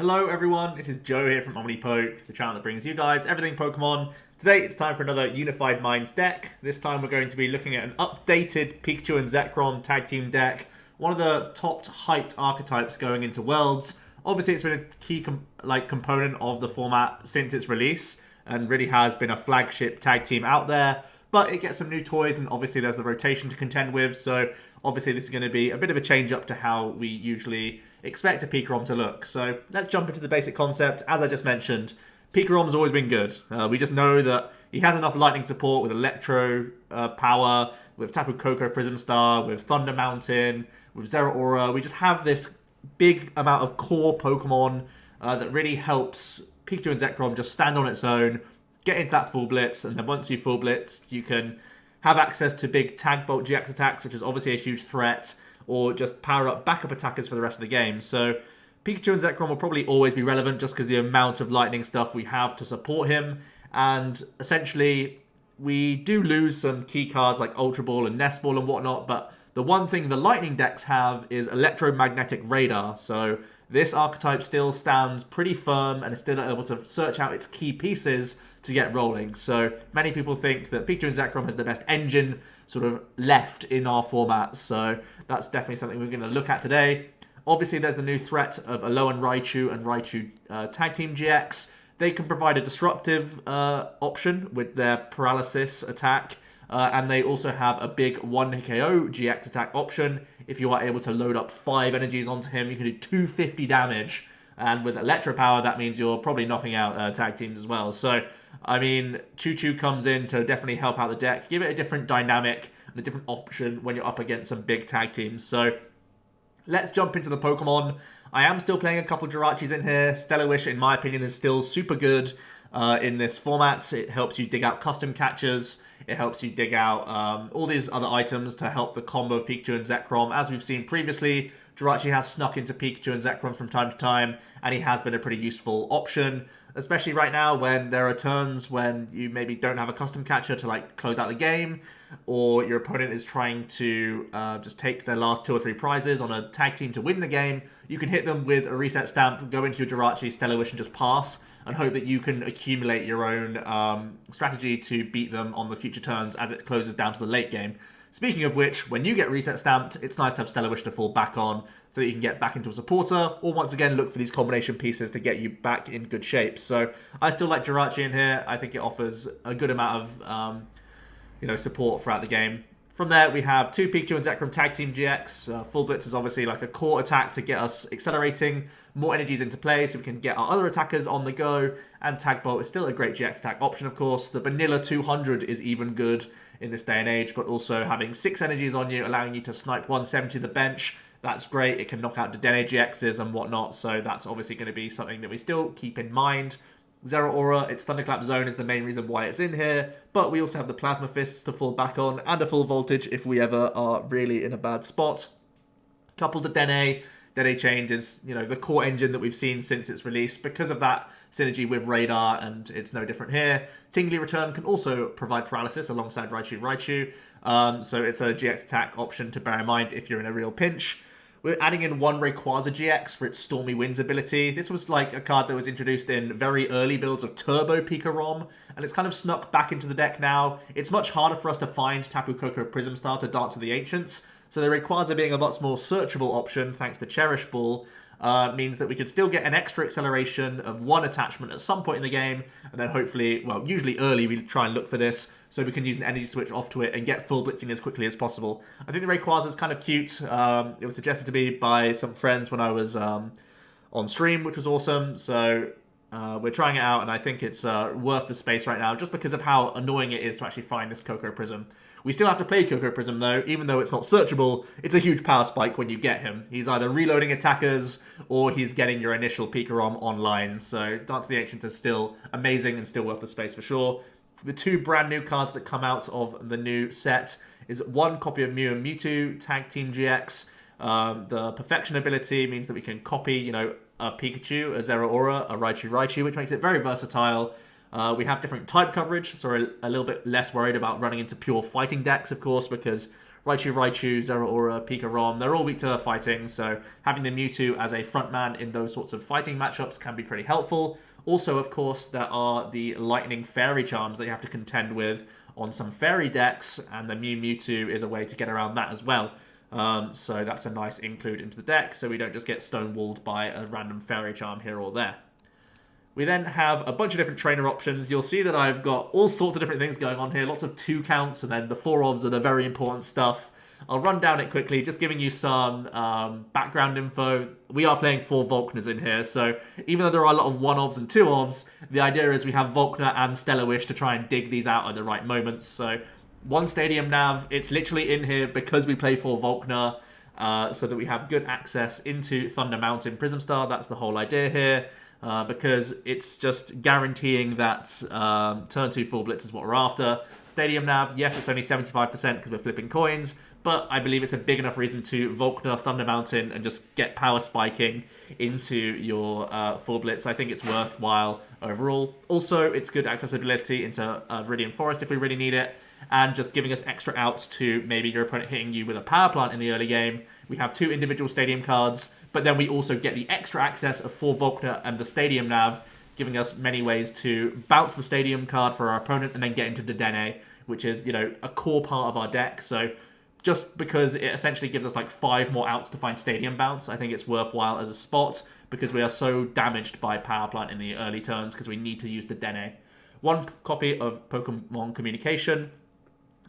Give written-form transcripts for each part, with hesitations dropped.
Hello everyone, it is Joe here from OmniPoke, the channel that brings you guys everything Pokemon. Today it's time for another Unified Minds deck. This time we're going to be looking at an updated Pikachu and Zekrom tag team deck. One of the top hyped archetypes going into Worlds. Obviously it's been a key component of the format since its release and really has been a flagship tag team out there. But it gets some new toys and obviously there's the rotation to contend with, so obviously this is going to be a bit of a change up to how we usually expect a PikaRom to look. So let's jump into the basic concept. As I just mentioned, PikaRom's always been good. We just know that he has enough lightning support with Electropower, with Tapu Koko Prism Star, with Thunder Mountain, with Zeraora. We just have this big amount of core Pokemon that really helps Pikachu and Zekrom just stand on its own, get into that full blitz, and then once you full blitz, you can have access to big Tag Bolt GX attacks, which is obviously a huge threat, or just power up backup attackers for the rest of the game. So Pikachu and Zekrom will probably always be relevant just because the amount of lightning stuff we have to support him. And essentially, we do lose some key cards like Ultra Ball and Nest Ball and whatnot, but the one thing the lightning decks have is Electromagnetic Radar. So this archetype still stands pretty firm and is still able to search out its key pieces to get rolling. So many people think that Pikachu and Zekrom has the best engine sort of left in our format. So that's definitely something we're going to look at today. Obviously, there's the new threat of Alolan Raichu and Raichu Tag Team GX. They can provide a disruptive option with their paralysis attack. And they also have a big 1 KO GX attack option. If you are able to load up 5 energies onto him, you can do 250 damage. And with Electropower, that means you're probably knocking out tag teams as well. So, I mean, ChuChu comes in to definitely help out the deck. Give it a different dynamic and a different option when you're up against some big tag teams. So, let's jump into the Pokemon. I am still playing a couple Jirachis in here. Stellar Wish, in my opinion, is still super good in this format. It helps you dig out custom catchers. It helps you dig out all these other items to help the combo of Pikachu and Zekrom. As we've seen previously, Jirachi has snuck into Pikachu and Zekrom from time to time, and he has been a pretty useful option, especially right now when there are turns when you maybe don't have a custom catcher to like close out the game, or your opponent is trying to just take their last 2 or 3 prizes on a tag team to win the game. You can hit them with a reset stamp, go into your Jirachi, Stellar Wish, and just pass, and hope that you can accumulate your own strategy to beat them on the future turns as it closes down to the late game. Speaking of which, when you get reset stamped, it's nice to have Stellar Wish to fall back on so that you can get back into a supporter, or once again look for these combination pieces to get you back in good shape. So I still like Jirachi in here. I think it offers a good amount of support throughout the game. From there, we have 2 Pikachu and Zekrom Tag Team GX. Full Blitz is obviously like a core attack to get us accelerating more energies into play so we can get our other attackers on the go. And Tag Bolt is still a great GX attack option, of course. The vanilla 200 is even good in this day and age, but also having 6 energies on you, allowing you to snipe 170 to the bench. That's great. It can knock out Dedenne GXs and whatnot, so that's obviously going to be something that we still keep in mind. Zeraora, its Thunderclap Zone is the main reason why it's in here, but we also have the Plasma Fists to fall back on, and a full voltage if we ever are really in a bad spot. Coupled to Dedenne Change is, the core engine that we've seen since its release. Because of that synergy with Radar, and it's no different here. Tingly Return can also provide paralysis alongside Raichu. So it's a GX attack option to bear in mind if you're in a real pinch. We're adding in 1 Rayquaza GX for its Stormy Winds ability. This was like a card that was introduced in very early builds of Turbo PikaRom, and it's kind of snuck back into the deck now. It's much harder for us to find Tapu Koko Prism Star to Dance of the Ancients, so the Rayquaza being a much more searchable option thanks to Cherish Ball means that we could still get an extra acceleration of 1 attachment at some point in the game, and then hopefully, well, usually early we try and look for this, so we can use an energy switch off to it and get full blitzing as quickly as possible. I think the Rayquaza is kind of cute. It was suggested to me by some friends when I was on stream, which was awesome, so we're trying it out, and I think it's worth the space right now, just because of how annoying it is to actually find this Koko Prism. We still have to play Koko Prism, though. Even though it's not searchable, it's a huge power spike when you get him. He's either reloading attackers, or he's getting your initial PikaRom online. So Dance of the Ancients is still amazing and still worth the space for sure. The 2 brand new cards that come out of the new set is 1 copy of Mew and Mewtwo Tag Team GX. The Perfection ability means that we can copy, a Pikachu, a Zeraora, a Raichu, which makes it very versatile. We have different type coverage, so we're a little bit less worried about running into pure fighting decks, of course, because Raichu, Zeraora, PikaRom, they're all weak to fighting, so having the Mewtwo as a frontman in those sorts of fighting matchups can be pretty helpful. Also, of course, there are the Lightning Fairy Charms that you have to contend with on some Fairy decks, and the Mewtwo is a way to get around that as well. So that's a nice include into the deck, so we don't just get stonewalled by a random Fairy Charm here or there. We then have a bunch of different trainer options. You'll see that I've got all sorts of different things going on here. Lots of 2 counts, and then the 4-ofs are the very important stuff. I'll run down it quickly, just giving you some background info. We are playing 4 Volkners in here, so even though there are a lot of 1-ofs and 2-ofs, the idea is we have Volkner and Stellar Wish to try and dig these out at the right moments. So 1 Stadium Nav, it's literally in here because we play 4 Volkner, so that we have good access into Thunder Mountain Prism Star. That's the whole idea here. Because it's just guaranteeing that turn 2 full blitz is what we're after. Stadium Nav, yes, it's only 75% because we're flipping coins, but I believe it's a big enough reason to Volkner Thunder Mountain and just get power spiking into your full blitz. I think it's worthwhile overall. Also, it's good accessibility into Viridian Forest if we really need it, and just giving us extra outs to maybe your opponent hitting you with a power plant in the early game. We have 2 individual stadium cards, but then we also get the extra access of 4 Volkner and the Stadium Nav, giving us many ways to bounce the Stadium card for our opponent and then get into Dedenne, which is, you know, a core part of our deck. So just because it essentially gives us like 5 more outs to find Stadium Bounce, I think it's worthwhile as a spot because we are so damaged by Power Plant in the early turns because we need to use Dedenne. 1 copy of Pokemon Communication.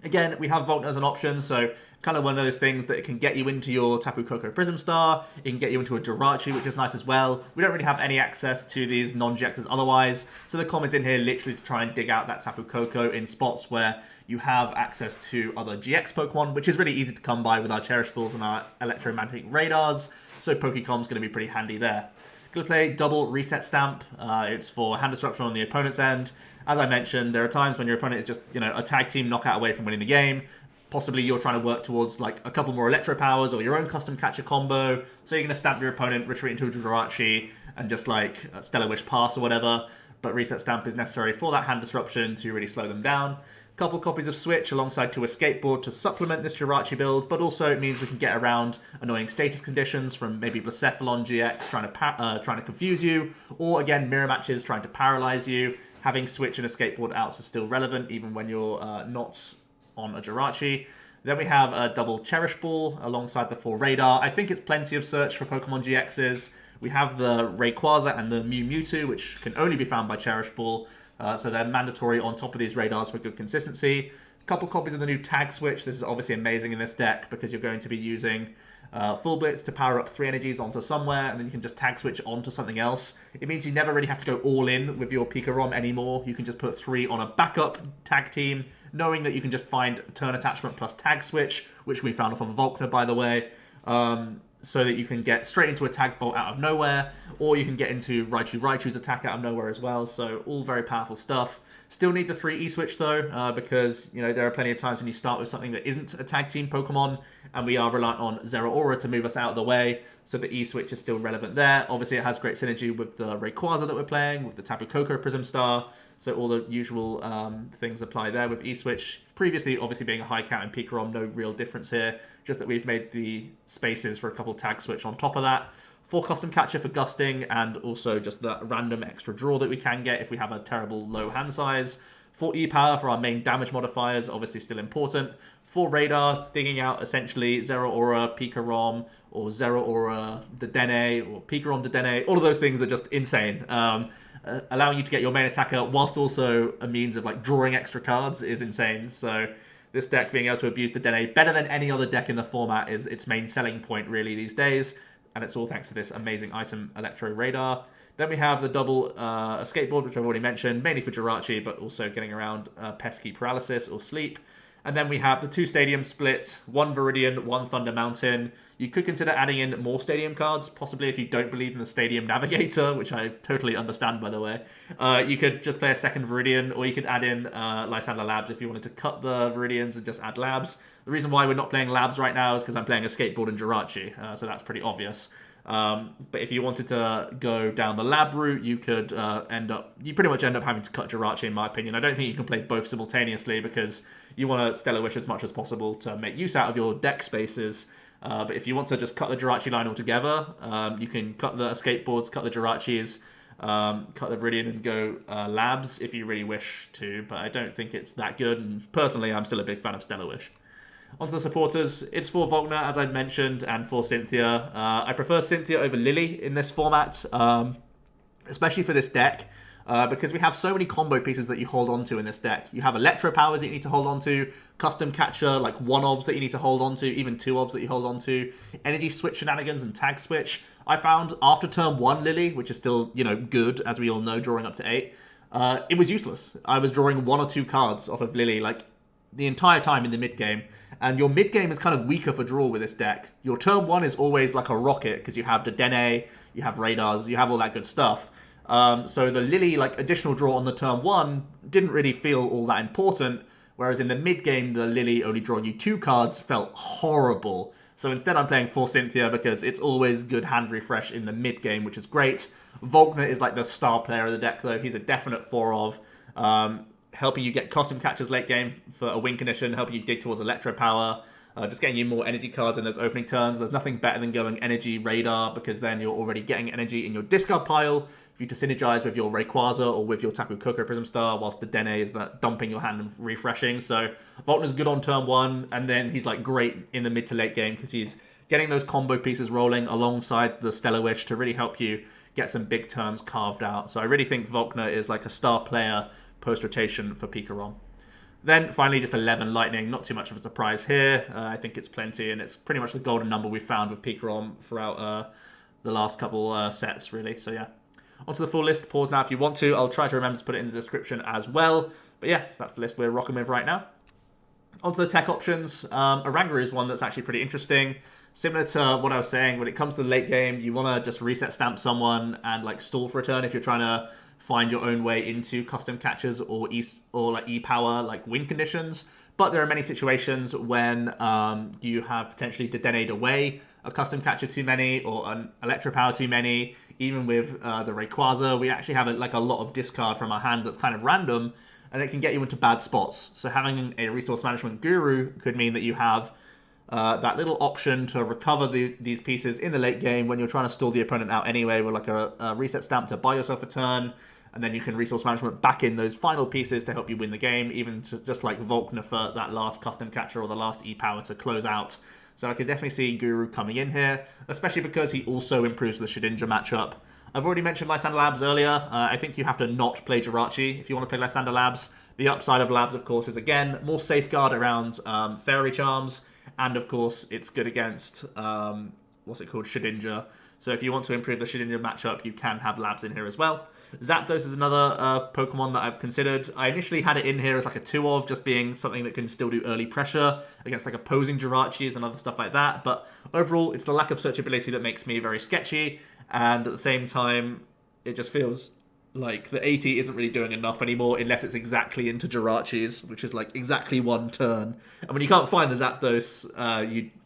Again, we have Volkner as an option, so kind of one of those things that it can get you into your Tapu Koko Prism Star, it can get you into a Jirachi, which is nice as well. We don't really have any access to these non-GXs otherwise, so the comment's in here literally to try and dig out that Tapu Koko in spots where you have access to other GX Pokemon, which is really easy to come by with our Cherish Balls and our Electromagnetic Radars, so PokeCom's going to be pretty handy there. Going to play double Reset Stamp. It's for hand disruption on the opponent's end. As I mentioned, there are times when your opponent is just, you know, a tag team knockout away from winning the game. Possibly you're trying to work towards like a couple more Electropowers or your own custom catcher combo. So you're going to stamp your opponent, retreat into a Jirachi, and just like Stellar Wish pass or whatever. But Reset Stamp is necessary for that hand disruption to really slow them down. Couple copies of Switch alongside to a Skateboard to supplement this Jirachi build, but also it means we can get around annoying status conditions from maybe Blacephalon GX trying to confuse you, or again mirror matches trying to paralyze you. Having Switch and a Skateboard outs is still relevant even when you're not on a Jirachi. Then we have a double Cherish Ball alongside the 4 Radar. I think it's plenty of search for Pokemon GXs. We have the Rayquaza and the Mewtwo, which can only be found by Cherish Ball. So they're mandatory on top of these radars for good consistency. A couple copies of the new Tag Switch. This is obviously amazing in this deck because you're going to be using Full Blitz to power up 3 energies onto somewhere, and then you can just Tag Switch onto something else. It means you never really have to go all in with your PikaRom anymore. You can just put 3 on a backup tag team, knowing that you can just find Turn Attachment plus Tag Switch, which we found off of Volkner, by the way. So that you can get straight into a Tag Bolt out of nowhere, or you can get into Raichu's attack out of nowhere as well, so all very powerful stuff. Still need the 3 E-Switch though, because, you know, there are plenty of times when you start with something that isn't a tag team Pokemon, and we are reliant on Zeraora to move us out of the way, so the E-Switch is still relevant there. Obviously it has great synergy with the Rayquaza that we're playing, with the Tapu Koko Prism Star, so all the usual things apply there with E-Switch. Previously, obviously being a high count in PikaRom, no real difference here. Just that we've made the spaces for a couple Tag Switch on top of that. 4 Custom Catcher for gusting, and also just that random extra draw that we can get if we have a terrible low hand size. 4 E-Power for our main damage modifiers, obviously still important. 4 Radar, digging out essentially Zeraora, PikaRom, or Zeraora Dedenne, or PikaRom Dedenne. All of those things are just insane. Allowing you to get your main attacker whilst also a means of like drawing extra cards is insane. So this deck being able to abuse Dedenne better than any other deck in the format is its main selling point really these days. And it's all thanks to this amazing item, Electro Radar. Then we have the double Skateboard, which I've already mentioned, mainly for Jirachi, but also getting around pesky Paralysis or Sleep. And then we have the 2 Stadium Split, 1 Viridian, 1 Thunder Mountain. You could consider adding in more Stadium cards, possibly if you don't believe in the Stadium Navigator, which I totally understand, by the way. You could just play a second Viridian, or you could add in Lysandre Labs if you wanted to cut the Viridians and just add Labs. The reason why we're not playing Labs right now is because I'm playing a Skateboard and Jirachi, so that's pretty obvious. But if you wanted to go down the lab route, you could you pretty much end up having to cut Jirachi, in my opinion. I don't think you can play both simultaneously because you want to Stellar Wish as much as possible to make use out of your deck spaces. But if you want to just cut the Jirachi line altogether, you can cut the escape boards, cut the Jirachis, cut the Viridian and go labs if you really wish to. But I don't think it's that good. And personally, I'm still a big fan of Stellar Wish. Onto the supporters, it's for Volkner, as I've mentioned, and for Cynthia. I prefer Cynthia over Lily in this format, especially for this deck, because we have so many combo pieces that you hold on to in this deck. You have Electropowers that you need to hold on to, Custom Catcher, like one-ofs that you need to hold on to, even two-ofs that you hold on to, Energy Switch shenanigans and Tag Switch. I found after turn 1 Lily, which is still, good, as we all know, drawing up to 8, it was useless. I was drawing 1 or 2 cards off of Lily, like, the entire time in the mid-game. And your mid-game is kind of weaker for draw with this deck. Your turn 1 is always like a rocket, because you have Dedenne, you have Radars, you have all that good stuff. So the Lily, like, additional draw on the turn 1 didn't really feel all that important, whereas in the mid-game, the Lily only drawing you 2 cards felt horrible. So instead I'm playing for Cynthia because it's always good hand refresh in the mid-game, which is great. Volkner is like the star player of the deck, though. He's a definite 4-of. Helping you get custom catches late game for a win condition, helping you dig towards Electropower, just getting you more energy cards in those opening turns. There's nothing better than going energy radar, because then you're already getting energy in your discard pile for you to synergize with your Rayquaza or with your Tapu Koko Prism Star, whilst the Dedenne is that dumping your hand and refreshing. So Volkner's good on turn 1, and then he's like great in the mid to late game because he's getting those combo pieces rolling alongside the Stellar Wish to really help you get some big turns carved out. So I really think Volkner is like a star player post-rotation for PikaRom. Then finally just 11 Lightning, not too much of a surprise here. I think it's plenty, and it's pretty much the golden number we've found with PikaRom throughout the last couple sets, really. So yeah, onto the full list. Pause now if you want to. I'll try to remember to put it in the description as well. But yeah, that's the list we're rocking with right now. Onto the tech options. Oranguru is one that's actually pretty interesting. Similar to what I was saying, when it comes to the late game, you want to just reset stamp someone and like stall for a turn if you're trying to find your own way into custom catchers or E-power like win conditions. But there are many situations when you have potentially Dedenne'd away a custom catcher too many or an Electropower too many. Even with the Rayquaza, we actually have a lot of discard from our hand that's kind of random, and it can get you into bad spots. So having a resource management guru could mean that you have that little option to recover these pieces in the late game when you're trying to stall the opponent out anyway, with like a reset stamp to buy yourself a turn, and then you can resource management back in those final pieces to help you win the game, even to, just like Volkner for that last custom catcher or the last E-power to close out. So I could definitely see Guru coming in here, especially because he also improves the Shedinja matchup. I've already mentioned Lysander Labs earlier. I think you have to not play Jirachi if you want to play Lysander Labs. The upside of Labs, of course, is, again, more safeguard around Fairy Charms, and, of course, it's good against, Shedinja. So if you want to improve the Shedinja matchup, you can have Labs in here as well. Zapdos is another Pokemon that I've considered. I initially had it in here as like a 2-of, just being something that can still do early pressure against like opposing Jirachis and other stuff like that. But overall, it's the lack of searchability that makes me very sketchy. And at the same time, it just feels like the 80 isn't really doing enough anymore unless it's exactly into Jirachis, which is like exactly one turn. And when you can't find the Zapdos,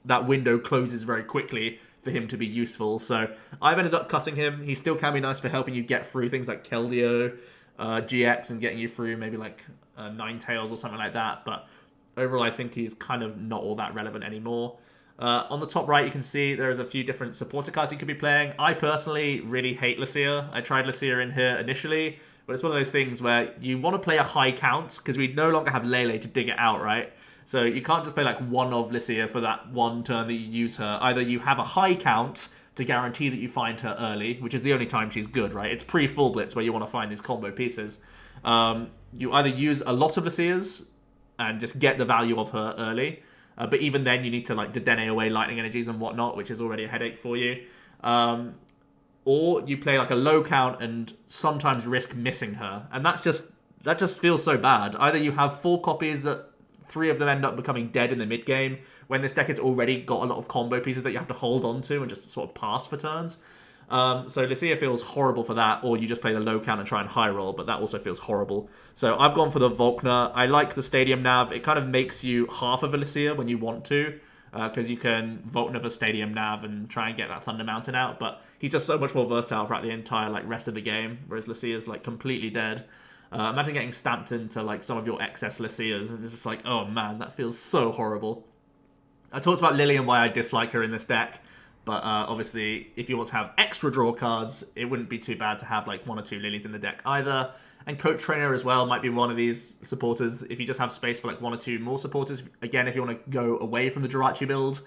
that window closes very quickly for him to be useful. So I've ended up cutting him. He still can be nice for helping you get through things like Keldeo GX and getting you through maybe like Ninetales or something like that. But overall, I think he's kind of not all that relevant anymore. On the top right, you can see there's a few different supporter cards you could be playing. I personally really hate Lucia. I tried Lucia in here initially, but it's one of those things where you want to play a high count because we no longer have Lele to dig it out, right? So you can't just play like one of Lucia for that one turn that you use her. Either you have a high count to guarantee that you find her early, which is the only time she's good, right? It's pre-full blitz where you want to find these combo pieces. You either use a lot of Lucias and just get the value of her early, but even then you need to like Dedenne away lightning energies and whatnot, which is already a headache for you. Or you play like a low count and sometimes risk missing her. And that just feels so bad. Either you have 4 copies that 3 of them end up becoming dead in the mid-game, when this deck has already got a lot of combo pieces that you have to hold on to and just sort of pass for turns. So Lucia feels horrible for that, or you just play the low count and try and high roll, but that also feels horrible. So I've gone for the Volkner. I like the Stadium Nav. It kind of makes you half of a Lucia when you want to. because you can Volkner for Stadium Nav and try and get that Thunder Mountain out, but he's just so much more versatile throughout the entire like rest of the game, whereas Lucia's like completely dead. Imagine getting stamped into like some of your excess Lucias, and it's just like, oh man, that feels so horrible. I talked about Lily and why I dislike her in this deck, but obviously, if you want to have extra draw cards, it wouldn't be too bad to have like 1 or 2 Lilies in the deck either. And Coach Trainer as well might be one of these supporters. If you just have space for like 1 or 2 more supporters, again, if you want to go away from the Jirachi build,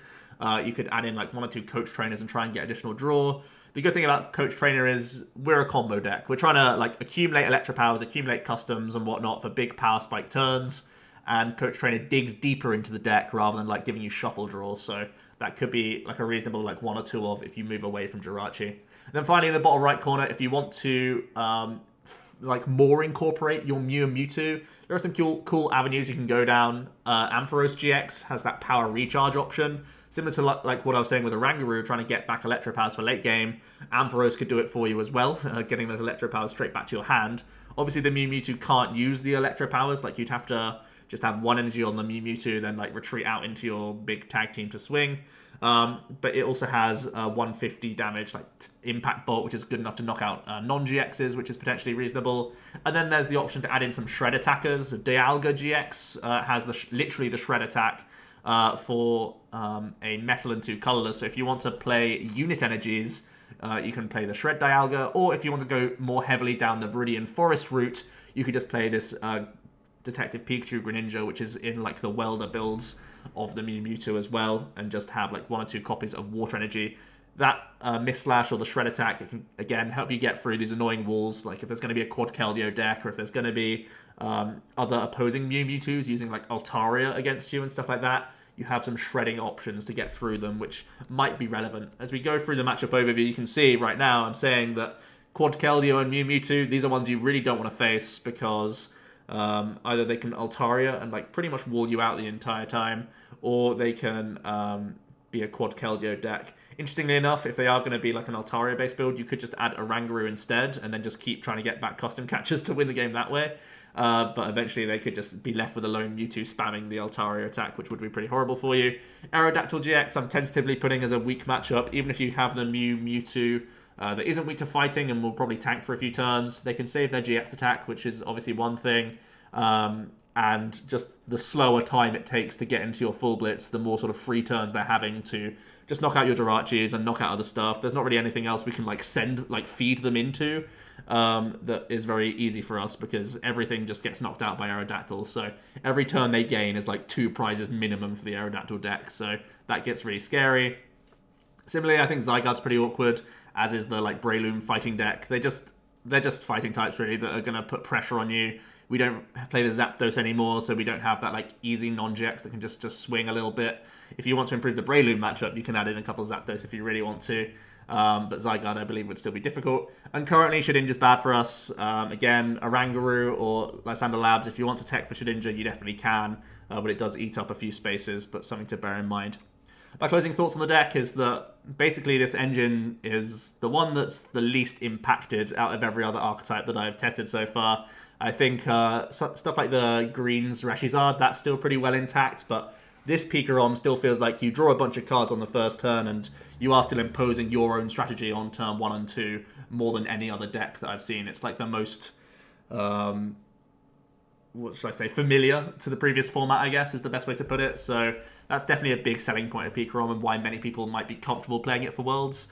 you could add in like 1 or 2 Coach Trainers and try and get additional draw. The good thing about Coach Trainer is we're a combo deck. We're trying to like accumulate Electropowers, accumulate customs and whatnot for big power spike turns. And Coach Trainer digs deeper into the deck rather than like giving you shuffle draws. So that could be like a reasonable like 1 or 2 of if you move away from Jirachi. And then finally in the bottom right corner, if you want to like more incorporate your Mew and Mewtwo, there are some cool avenues you can go down. Ampharos GX has that power recharge option. Similar to like what I was saying with Oranguru, trying to get back Electropowers for late game. Ampharos could do it for you as well, getting those Electropowers straight back to your hand. Obviously the Mew Mewtwo can't use the Electropowers, like you'd have to just have 1 energy on the Mew Mewtwo, then like retreat out into your big tag team to swing. But it also has 150 damage, like Impact Bolt, which is good enough to knock out non-GXs, which is potentially reasonable. And then there's the option to add in some Shred attackers. Dialga GX has literally the Shred attack for a Metal and 2 colorless. So if you want to play unit energies, you can play the Shred Dialga, or if you want to go more heavily down the Viridian Forest route, you could just play this Detective Pikachu Greninja, which is in like the welder builds of the Mew Mewtwo as well, and just have like 1 or 2 copies of Water Energy. That Mist Slash or the Shred attack, it can again help you get through these annoying walls. Like if there's going to be a Quad Keldeo deck, or if there's going to be other opposing Mew Mewtwo's using like Altaria against you and stuff like that, you have some shredding options to get through them, which might be relevant. As we go through the matchup overview, you can see right now I'm saying that Quad Keldeo and Mew Mewtwo, these are ones you really don't want to face because either they can Altaria and like pretty much wall you out the entire time, or they can be a Quad Keldeo deck. Interestingly enough, if they are going to be like an Altaria based build, you could just add Oranguru instead and then just keep trying to get back custom catchers to win the game that way. But eventually they could just be left with a lone Mewtwo spamming the Altaria attack, which would be pretty horrible for you. Aerodactyl GX I'm tentatively putting as a weak matchup, even if you have the Mew Mewtwo that isn't weak to fighting and will probably tank for a few turns. They can save their GX attack, which is obviously one thing. And just the slower time it takes to get into your full blitz, the more sort of free turns they're having to just knock out your Jirachis and knock out other stuff. There's not really anything else we can like feed them into that is very easy for us, because everything just gets knocked out by Aerodactyl. So every turn they gain is like 2 prizes minimum for the Aerodactyl deck. So that gets really scary. Similarly, I think Zygarde's pretty awkward, as is the like Breloom fighting deck. They're just fighting types really that are going to put pressure on you. We don't play the Zapdos anymore, so we don't have that like easy non-GX that can just swing a little bit. If you want to improve the Breloom matchup, you can add in a couple of Zapdos if you really want to. But Zygarde, I believe, would still be difficult. And currently, Shedinja's bad for us. Again, Oranguru or Lysander Labs, if you want to tech for Shedinja, you definitely can. But it does eat up a few spaces, but something to bear in mind. My closing thoughts on the deck is that basically this engine is the one that's the least impacted out of every other archetype that I've tested so far. I think stuff like the Greens Rashizard, that's still pretty well intact, but this PikaRom still feels like you draw a bunch of cards on the first turn and you are still imposing your own strategy on turn 1 and 2 more than any other deck that I've seen. It's like the most, what should I say, familiar to the previous format, I guess, is the best way to put it. So that's definitely a big selling point of PikaRom and why many people might be comfortable playing it for Worlds.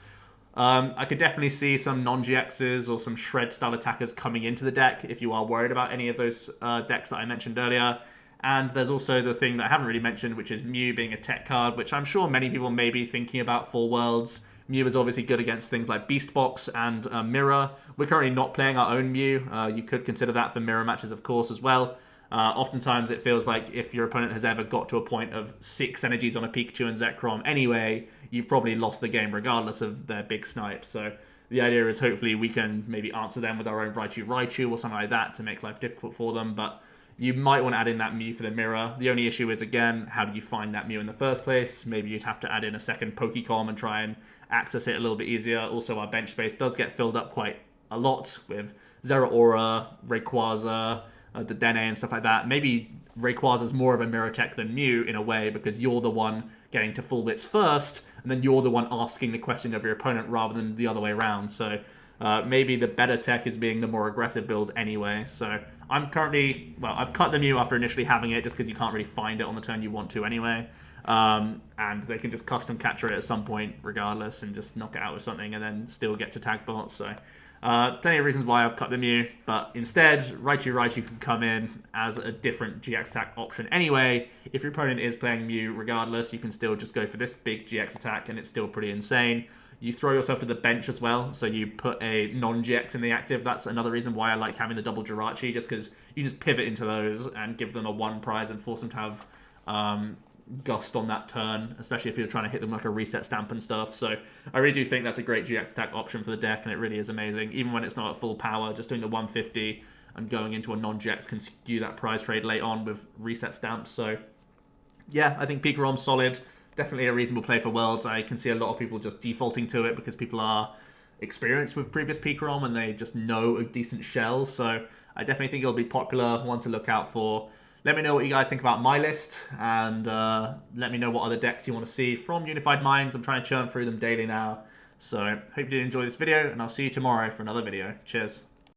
I could definitely see some non-GXs or some Shred-style attackers coming into the deck if you are worried about any of those decks that I mentioned earlier. And there's also the thing that I haven't really mentioned, which is Mew being a tech card, which I'm sure many people may be thinking about for Worlds. Mew is obviously good against things like Beast Box and Mirror. We're currently not playing our own Mew. You could consider that for Mirror matches, of course, as well. Oftentimes it feels like if your opponent has ever got to a point of 6 energies on a Pikachu and Zekrom anyway, you've probably lost the game regardless of their big snipe. So the idea is hopefully we can maybe answer them with our own Raichu or something like that to make life difficult for them. But you might want to add in that Mew for the Mirror. The only issue is, again, how do you find that Mew in the first place? Maybe you'd have to add in a second Pokecom and try and access it a little bit easier. Also, our bench space does get filled up quite a lot with Zeraora, Rayquaza, Dedenne and stuff like that. Maybe Rayquaza's more of a mirror tech than Mew in a way, because you're the one getting to full bits first, and then you're the one asking the question of your opponent rather than the other way around. So maybe the better tech is being the more aggressive build anyway. So I'm currently, well, I've cut the Mew after initially having it, just because you can't really find it on the turn you want to anyway. And they can just custom capture it at some point regardless and just knock it out with something and then still get to tag bots. So plenty of reasons why I've cut the Mew, but instead Raichu can come in as a different GX attack option anyway. If your opponent is playing Mew regardless, you can still just go for this big GX attack and it's still pretty insane. You throw yourself to the bench as well, so you put a non-GX in the active. That's another reason why I like having the double Jirachi, just because you just pivot into those and give them a 1 prize and force them to have Gust on that turn, especially if you're trying to hit them like a reset stamp and stuff. So I really do think that's a great GX attack option for the deck, and it really is amazing. Even when it's not at full power, just doing the 150 and going into a non-GX can skew that prize trade late on with reset stamps. So yeah, I think PikaRom's solid. Definitely a reasonable play for Worlds. I can see a lot of people just defaulting to it because people are experienced with previous PikaRom and they just know a decent shell. So I definitely think it'll be popular, one to look out for. Let me know what you guys think about my list, and let me know what other decks you want to see from Unified Minds. I'm trying to churn through them daily now. So hope you did enjoy this video, and I'll see you tomorrow for another video. Cheers.